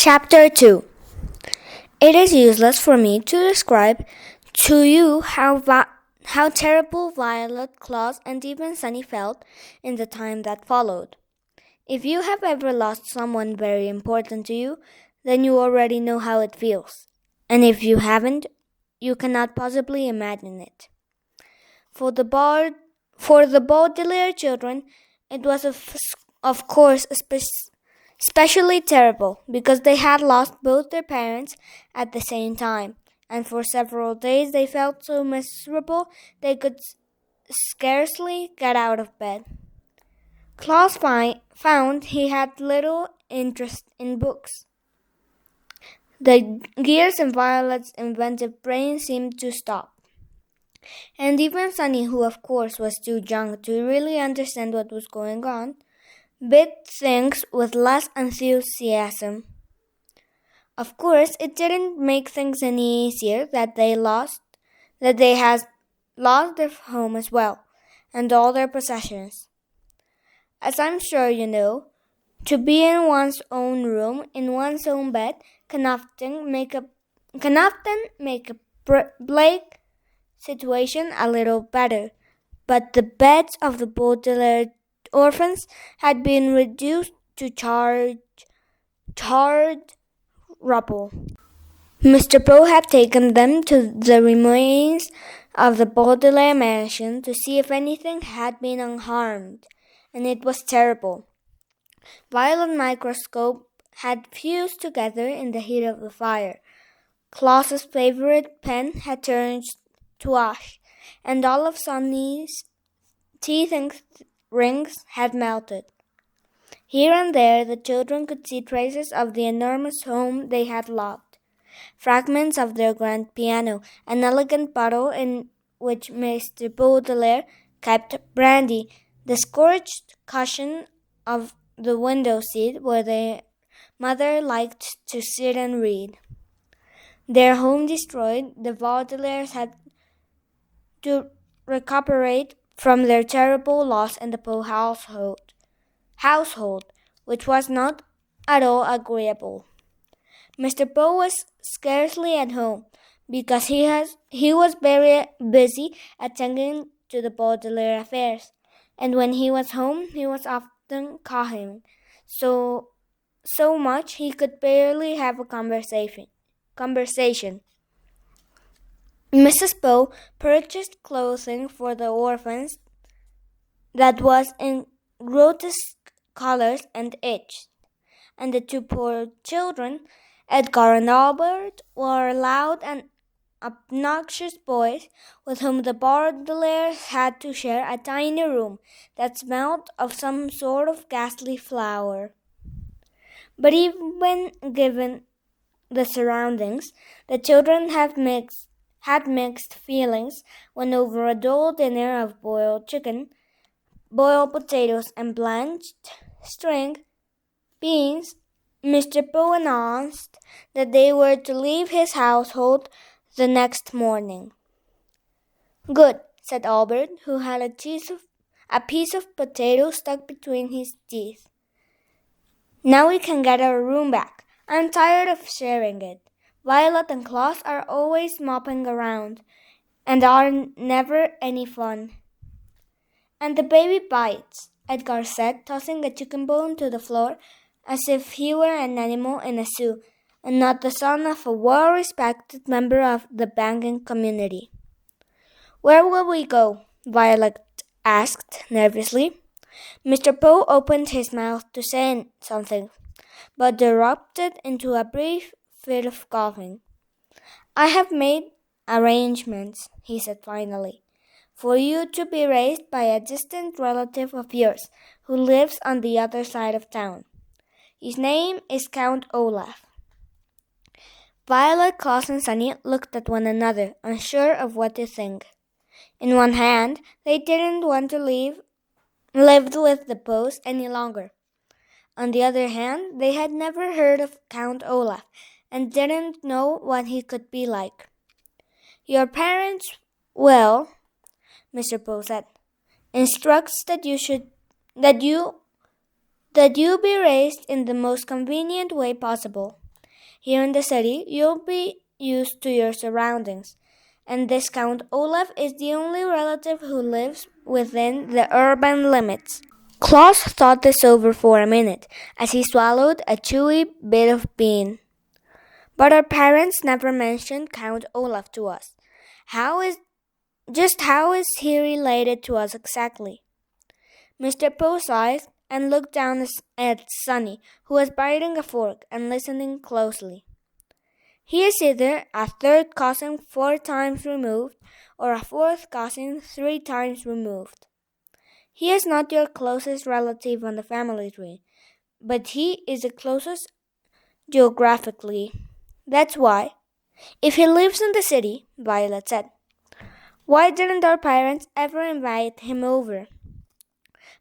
Chapter 2. It is useless for me to describe to you how terrible Violet, Claus, and even Sunny felt in the time that followed. If you have ever lost someone very important to you, then you already know how it feels. And if you haven't, you cannot possibly imagine it. For the Baudelaire children, it was of course especially terrible because they had lost both their parents at the same time, and for several days they felt so miserable they could scarcely get out of bed. Claus found he had little interest in books. The gears in Violet's inventive brain seemed to stop. And even Sunny, who of course was too young to really understand what was going on, bit things with less enthusiasm. Of course, it didn't make things any easier that they had lost their home as well, and all their possessions. As I'm sure you know, to be in one's own room, in one's own bed, can often make a bleak situation a little better. But the beds of the Baudelaire orphans had been reduced to charred rubble. Mr. Poe had taken them to the remains of the Baudelaire mansion to see if anything had been unharmed, and it was terrible. Violet microscope had fused together in the heat of the fire. Claus's favorite pen had turned to ash, and all of Sunny's teeth and rings had melted. Here and there the children could see traces of the enormous home they had lost. Fragments of their grand piano, an elegant bottle in which Mr. Baudelaire kept brandy, the scorched cushion of the window seat where their mother liked to sit and read. Their home destroyed, the Baudelaires had to recuperate from their terrible loss in the Poe household, which was not at all agreeable. Mr. Poe was scarcely at home because he was very busy attending to the Baudelaire affairs, and when he was home he was often coughing so much he could barely have a conversation. Mrs. Poe purchased clothing for the orphans that was in grotesque colors and etched, and the two poor children, Edgar and Albert, were loud and obnoxious boys with whom the Baudelaires had to share a tiny room that smelled of some sort of ghastly flower. But even given the surroundings, the children had mixed feelings when over a dull dinner of boiled chicken, boiled potatoes, and blanched string beans, Mr. Poe announced that they were to leave his household the next morning. "Good," said Albert, who had a piece of potato stuck between his teeth. "Now we can get our room back. I'm tired of sharing it. Violet and Claus are always mopping around, and are never any fun." "And the baby bites," Edgar said, tossing a chicken bone to the floor as if he were an animal in a zoo, and not the son of a well-respected member of the banking community. "Where will we go?" Violet asked nervously. Mr. Poe opened his mouth to say something, but erupted into a brief fit of coughing. "I have made arrangements," he said finally, "for you to be raised by a distant relative of yours who lives on the other side of town. His name is Count Olaf." Violet, Claus, and Sunny looked at one another, unsure of what to think. In one hand, they didn't want to live with the Poes any longer. On the other hand, they had never heard of Count Olaf, and didn't know what he could be like. "Your parents will," Mr. Poe said, "instructs that you be raised in the most convenient way possible. Here in the city, you'll be used to your surroundings, and this Count Olaf is the only relative who lives within the urban limits. Klaus thought this over for a minute as he swallowed a chewy bit of bean. But our parents never mentioned Count Olaf to us. How is he related to us exactly? Mr. Poe sighed and looked down at Sonny, who was biting a fork and listening closely. He is either a third cousin 4 times removed or a fourth cousin 3 times removed. He is not your closest relative on the family tree, but he is the closest geographically. That's why. If he lives in the city, Violet said, why didn't our parents ever invite him over?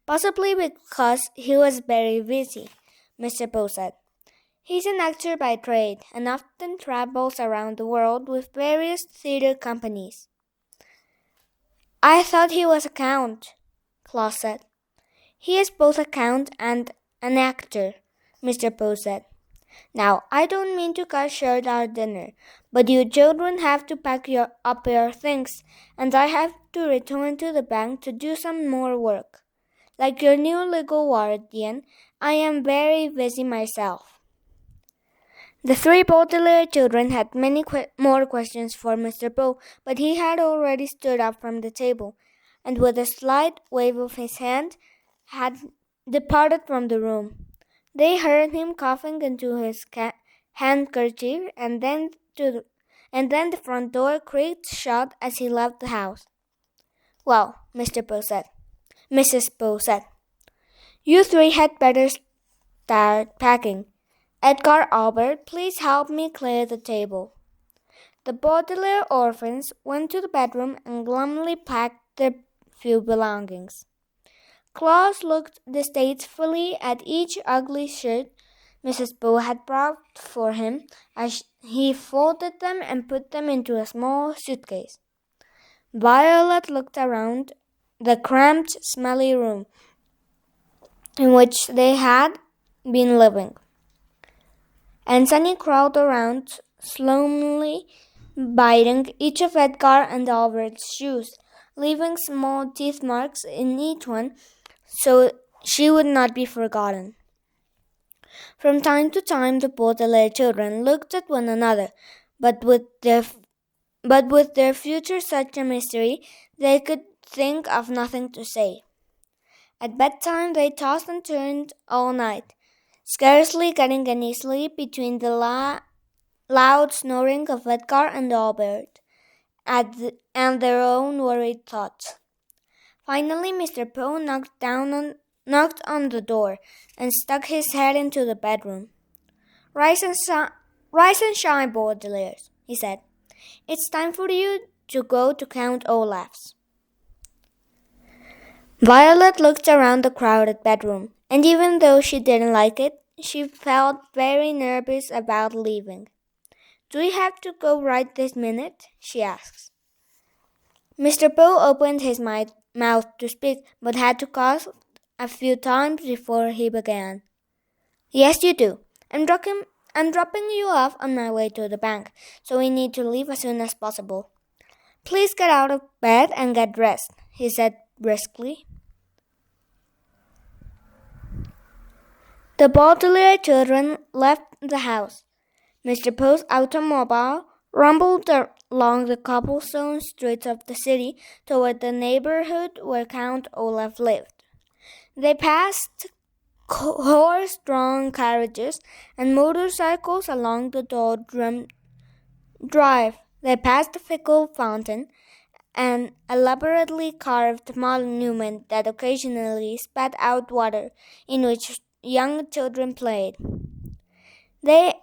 Possibly because he was very busy, Mr. Poe said. He's an actor by trade and often travels around the world with various theater companies. I thought he was a count, Klaus said. He is both a count and an actor, Mr. Poe said. Now, I don't mean to cut short our dinner, but you children have to pack up your things, and I have to return to the bank to do some more work. Like your new legal guardian, I am very busy myself. The 3 Baudelaire children had many more questions for Mr. Poe, but he had already stood up from the table, and with a slight wave of his hand, had departed from the room. They heard him coughing into his handkerchief, and then the front door creaked shut as he left the house. Well, Mrs. Poe said, you 3 had better start packing. Edgar Albert, please help me clear the table. The Baudelaire orphans went to the bedroom and glumly packed their few belongings. Klaus looked distastefully at each ugly shirt Mrs. Poe had brought for him as he folded them and put them into a small suitcase. Violet looked around the cramped, smelly room in which they had been living, and Sunny crawled around, slowly biting each of Edgar and Albert's shoes, leaving small teeth marks in each one so she would not be forgotten. From time to time the Baudelaire children looked at one another, but with their future such a mystery, they could think of nothing to say. At bedtime they tossed and turned all night, scarcely getting any sleep between the loud snoring of Edgar and Albert and their own worried thoughts. Finally, Mr. Poe knocked on the door and stuck his head into the bedroom. Rise and shine, Baudelaires, he said. It's time for you to go to Count Olaf's. Violet looked around the crowded bedroom, and even though she didn't like it, she felt very nervous about leaving. Do we have to go right this minute? She asked. Mr. Poe opened his mouth to speak, but had to cough a few times before he began. Yes, you do. I'm dropping you off on my way to the bank, so we need to leave as soon as possible. Please get out of bed and get dressed, he said briskly. The Baudelaire children left the house. Mr. Poe's automobile rumbled along the cobblestone streets of the city toward the neighborhood where Count Olaf lived. They passed horse-drawn carriages and motorcycles along the doldrum drive. They passed the fickle fountain, an elaborately carved monument that occasionally spat out water in which young children played. They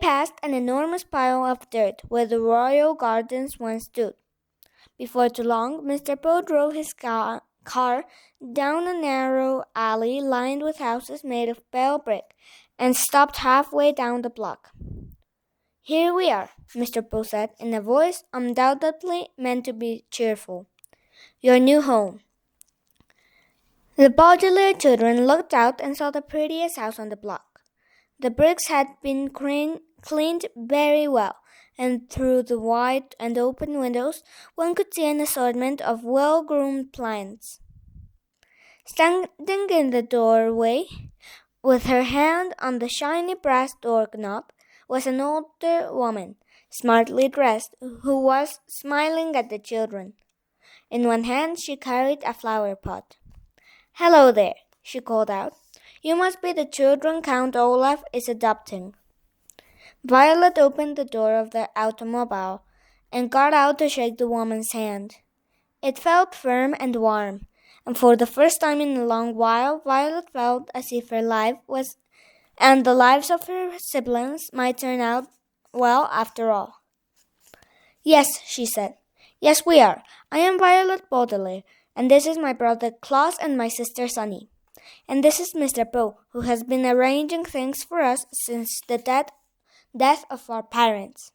passed an enormous pile of dirt where the royal gardens once stood. Before too long, Mr. Poe drove his car down a narrow alley lined with houses made of pale brick and stopped halfway down the block. Here we are, Mr. Poe said in a voice undoubtedly meant to be cheerful. Your new home. The Baudelaire children looked out and saw the prettiest house on the block. The bricks had been cleaned very well, and through the wide and open windows one could see an assortment of well-groomed plants. Standing in the doorway, with her hand on the shiny brass doorknob, was an older woman, smartly dressed, who was smiling at the children. In one hand she carried a flower pot. "Hello there," she called out. "You must be the children Count Olaf is adopting." Violet opened the door of the automobile and got out to shake the woman's hand. It felt firm and warm, and for the first time in a long while Violet felt as if her life was and the lives of her siblings might turn out well after all. "Yes," she said. "Yes, we are. I am Violet Baudelaire, and this is my brother Klaus and my sister Sunny. And this is Mr. Poe, who has been arranging things for us since the death of our parents."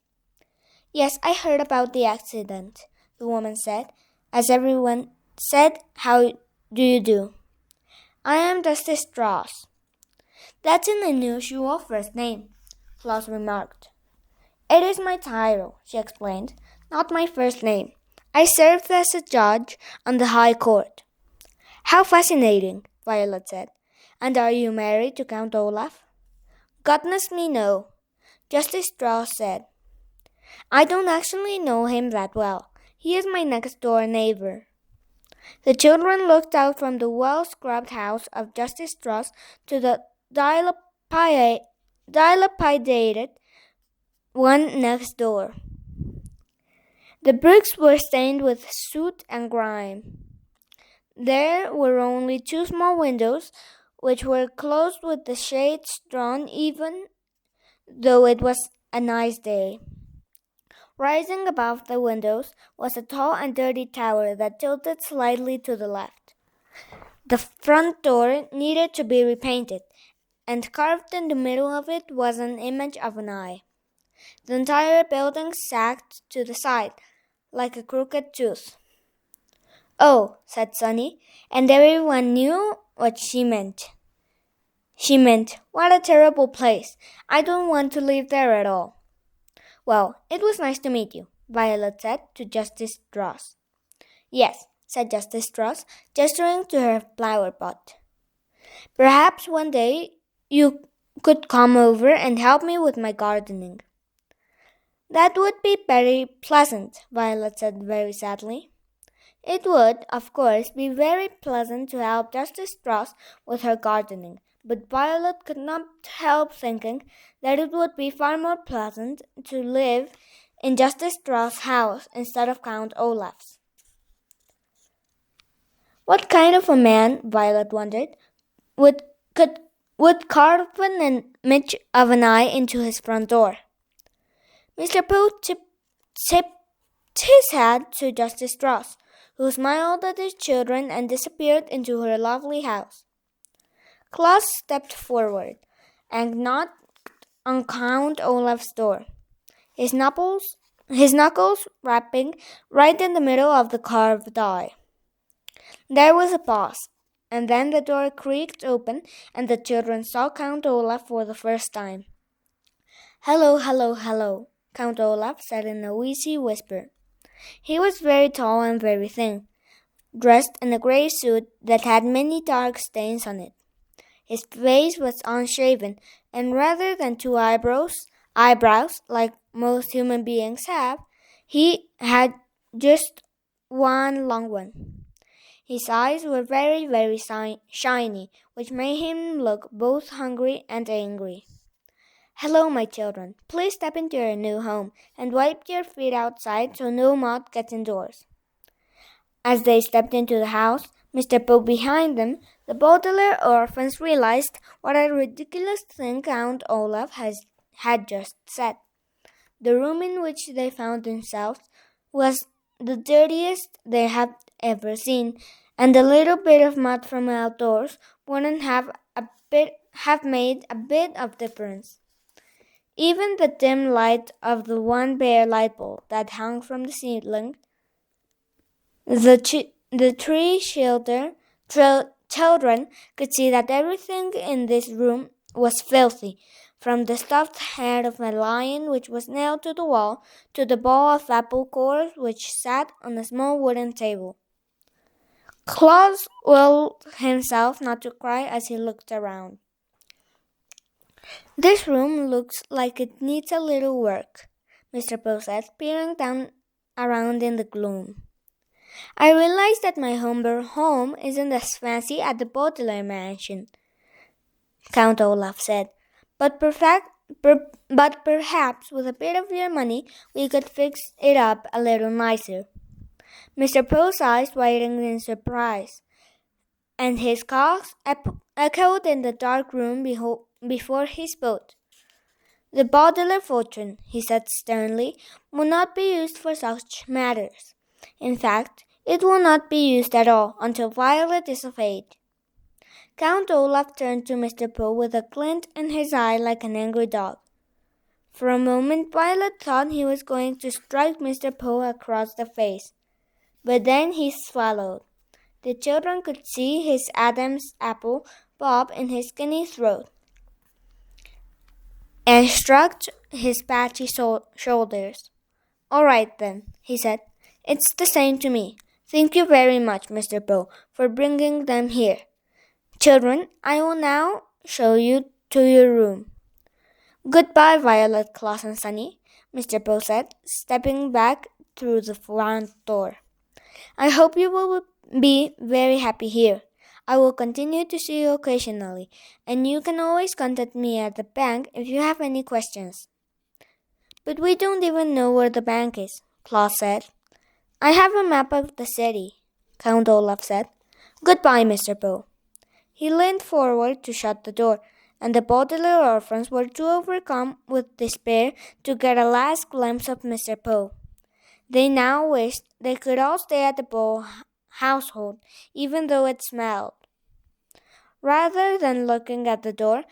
"Yes, I heard about the accident," the woman said, as everyone said, "How do you do?" "I am Dusty Strauss." "That's an unusual first name," Klaus remarked. "It is my title," she explained, "not my first name. I served as a judge on the High Court." "How fascinating," Violet said. "And are you married to Count Olaf?" "Goodness me, no," Justice Strauss said. "I don't actually know him that well. He is my next-door neighbor." The children looked out from the well-scrubbed house of Justice Strauss to the dilapidated one next door. The bricks were stained with soot and grime. There were only two small windows, which were closed with the shades drawn even though it was a nice day. Rising above the windows was a tall and dirty tower that tilted slightly to the left. The front door needed to be repainted, and carved in the middle of it was an image of an eye. The entire building sagged to the side, like a crooked tooth. "Oh," said Sunny, and everyone knew what she meant. She meant, "What a terrible place. I don't want to live there at all." "Well, it was nice to meet you," Violet said to Justice Strauss. "Yes," said Justice Strauss, gesturing to her flower pot. "Perhaps one day you could come over and help me with my gardening." "That would be very pleasant," Violet said very sadly. It would, of course, be very pleasant to help Justice Strauss with her gardening, but Violet could not help thinking that it would be far more pleasant to live in Justice Strauss' house instead of Count Olaf's. What kind of a man, Violet wondered, would carve an image of an eye into his front door? Mr. Poe tipped his hat to Justice Strauss, who smiled at his children and disappeared into her lovely house. Klaus stepped forward and knocked on Count Olaf's door, his knuckles rapping right in the middle of the carved eye. There was a pause, and then the door creaked open, and the children saw Count Olaf for the first time. "Hello, hello, hello," Count Olaf said in a wheezy whisper. He was very tall and very thin, dressed in a grey suit that had many dark stains on it. His face was unshaven, and rather than two eyebrows, like most human beings have, he had just one long one. His eyes were very, very shiny, which made him look both hungry and angry. "Hello, my children. Please step into your new home and wipe your feet outside so no moth gets indoors." As they stepped into the house, Mr. Poe behind them, the Baudelaire orphans realized what a ridiculous thing Count Olaf had just said. The room in which they found themselves was the dirtiest they had ever seen, and a little bit of mud from outdoors wouldn't have made a bit of difference. Even the dim light of the one bare light bulb that hung from the ceiling, the three children could see that everything in this room was filthy, from the stuffed head of a lion which was nailed to the wall to the bowl of apple cores which sat on a small wooden table. Claus willed himself not to cry as he looked around. "This room looks like it needs a little work," Mr. Poe said, peering down around in the gloom. "I realize that my humble home isn't as fancy as the Baudelaire mansion," Count Olaf said, but perhaps with a bit of your money we could fix it up a little nicer." Mr. Poe's eyes widened in surprise, and his coughs echoed in the dark room before he spoke. "The Baudelaire fortune," he said sternly, "will not be used for such matters. In fact, it will not be used at all until Violet is of age." Count Olaf turned to Mr. Poe with a glint in his eye like an angry dog. For a moment Violet thought he was going to strike Mr. Poe across the face, but then he swallowed. The children could see his Adam's apple bob in his skinny throat, and shrugged his patchy shoulders. "All right, then," he said. "It's the same to me. Thank you very much, Mr. Poe, for bringing them here. Children, I will now show you to your room." "Goodbye, Violet, Claus, and Sunny," Mr. Poe said, stepping back through the front door. "I hope you will be very happy here. I will continue to see you occasionally, and you can always contact me at the bank if you have any questions." "But we don't even know where the bank is," Claus said. "I have a map of the city," Count Olaf said. "Goodbye, Mr. Poe." He leaned forward to shut the door, and the Baudelaire orphans were too overcome with despair to get a last glimpse of Mr. Poe. They now wished they could all stay at the Poe household, even though it smelled. Rather than looking at the door,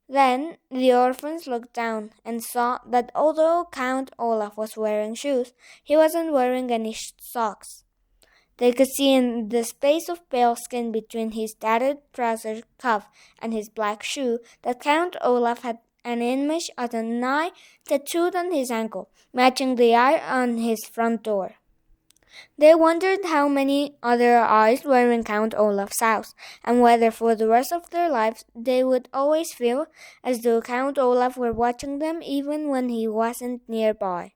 then the orphans looked down and saw that although Count Olaf was wearing shoes, he wasn't wearing any socks. They could see in the space of pale skin between his tattered trouser cuff and his black shoe that Count Olaf had an image of an eye tattooed on his ankle, matching the eye on his front door. They wondered how many other eyes were in Count Olaf's house, and whether for the rest of their lives they would always feel as though Count Olaf were watching them even when he wasn't nearby.